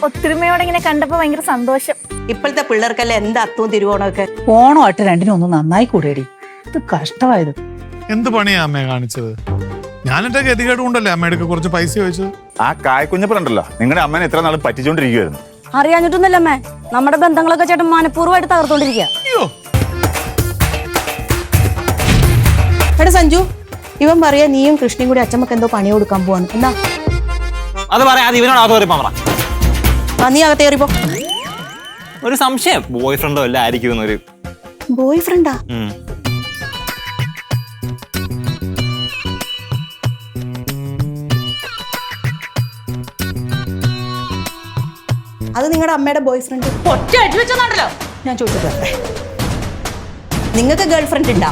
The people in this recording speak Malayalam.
ഒത്തൊരുമയോടെ ഇങ്ങനെ കണ്ടപ്പോ ഭയങ്കര സന്തോഷം. ഇപ്പോഴത്തെ പിള്ളേർക്കല്ലേ എന്താ അത്തവും തിരുവോണമൊക്കെ. ഓണമായിട്ട് രണ്ടിനും ഒന്ന് നന്നായി കൂടിയടി. ഇത് കഷ്ടമായത്. എന്ത് പണിയാ അമ്മയെ കാണിച്ചത്? ഞാൻ എന്റെ ഗതികേട് കൊണ്ടല്ലേ അമ്മയുടെ കുറച്ച് പൈസ ചോദിച്ചത്. ആ കായ്ക്കുഞ്ഞപ്പുണ്ടല്ലോ നിങ്ങളുടെ അമ്മനെ എത്ര നാൾ പറ്റിച്ചോണ്ടിരിക്കുവായിരുന്നു. അറിയാഞ്ഞിട്ടൊന്നുമില്ല അമ്മേ, നമ്മുടെ ബന്ധങ്ങളൊക്കെ ചേട്ടൻ മനഃപൂർവ്വമായിട്ട് തകർത്തോണ്ടിരിക്കുക. എടാ സഞ്ജു, ഇവൻ പറയാ നീയും കൃഷ്ണയും കൂടി അച്ഛമ്മക്ക് എന്തോ പണി കൊടുക്കാൻ പോവാണ്. എന്നാ അത് പറയാം, ഇവനോട് അകത്ത് നീ അകത്ത് കയറിപ്പോ. ഒരു സംശയം, ബോയ് ഫ്രണ്ടോ അല്ല ആയിരിക്കും. ഒരു ബോയ് ഫ്രണ്ടാ? അത് നിങ്ങളുടെ അമ്മയുടെ ബോയ് ഫ്രണ്ട്? ഒറ്റ അടി വെച്ചോണ്ടല്ലോ. ഞാൻ ചോദിച്ചിട്ട് നിങ്ങൾക്ക് ഗേൾ ഫ്രണ്ട് ഉണ്ടാ?